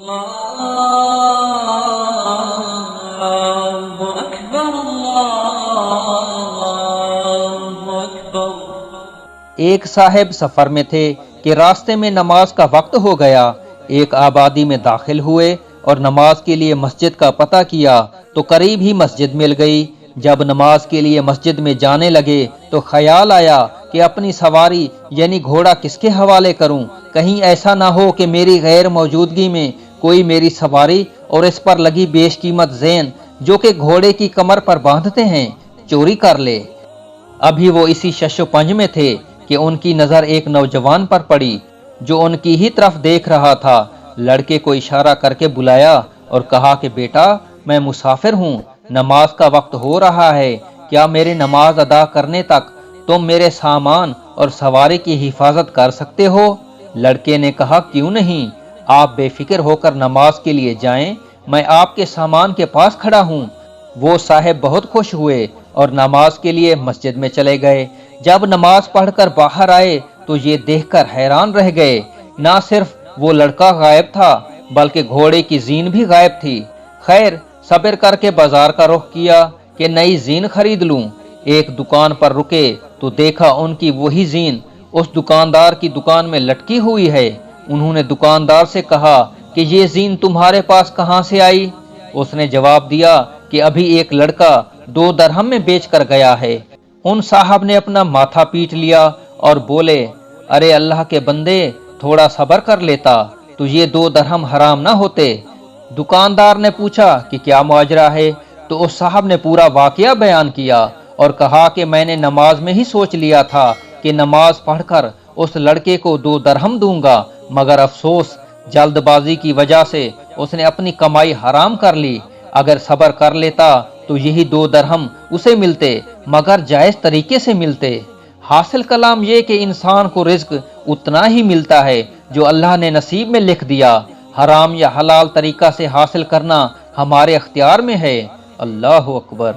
ایک صاحب سفر میں تھے کہ راستے میں نماز کا وقت ہو گیا۔ ایک آبادی میں داخل ہوئے اور نماز کے لیے مسجد کا پتہ کیا تو قریب ہی مسجد مل گئی۔ جب نماز کے لیے مسجد میں جانے لگے تو خیال آیا کہ اپنی سواری یعنی گھوڑا کس کے حوالے کروں، کہیں ایسا نہ ہو کہ میری غیر موجودگی میں کوئی میری سواری اور اس پر لگی بیش قیمت زین جو کہ گھوڑے کی کمر پر باندھتے ہیں چوری کر لے۔ ابھی وہ اسی شش و پنج میں تھے کہ ان کی نظر ایک نوجوان پر پڑی جو ان کی ہی طرف دیکھ رہا تھا۔ لڑکے کو اشارہ کر کے بلایا اور کہا کہ بیٹا میں مسافر ہوں، نماز کا وقت ہو رہا ہے، کیا میرے نماز ادا کرنے تک تم میرے سامان اور سواری کی حفاظت کر سکتے ہو؟ لڑکے نے کہا کیوں نہیں، آپ بے فکر ہو کر نماز کے لیے جائیں، میں آپ کے سامان کے پاس کھڑا ہوں۔ وہ صاحب بہت خوش ہوئے اور نماز کے لیے مسجد میں چلے گئے۔ جب نماز پڑھ کر باہر آئے تو یہ دیکھ کر حیران رہ گئے، نہ صرف وہ لڑکا غائب تھا بلکہ گھوڑے کی زین بھی غائب تھی۔ خیر صبر کر کے بازار کا رخ کیا کہ نئی زین خرید لوں۔ ایک دکان پر رکے تو دیکھا ان کی وہی زین اس دکاندار کی دکان میں لٹکی ہوئی ہے۔ انہوں نے دکاندار سے کہا کہ یہ زین تمہارے پاس کہاں سے آئی؟ اس نے جواب دیا کہ ابھی ایک لڑکا 2 درہم میں بیچ کر گیا ہے۔ ان صاحب نے اپنا ماتھا پیٹ لیا اور بولے ارے اللہ کے بندے تھوڑا صبر کر لیتا تو یہ 2 درہم حرام نہ ہوتے۔ دکاندار نے پوچھا کہ کیا ماجرا ہے تو اس صاحب نے پورا واقعہ بیان کیا اور کہا کہ میں نے نماز میں ہی سوچ لیا تھا کہ نماز پڑھ کر اس لڑکے کو 2 درہم دوں گا، مگر افسوس جلد بازی کی وجہ سے اس نے اپنی کمائی حرام کر لی۔ اگر صبر کر لیتا تو یہی 2 درہم اسے ملتے مگر جائز طریقے سے ملتے۔ حاصل کلام یہ کہ انسان کو رزق اتنا ہی ملتا ہے جو اللہ نے نصیب میں لکھ دیا، حرام یا حلال طریقہ سے حاصل کرنا ہمارے اختیار میں ہے۔ اللہ اکبر۔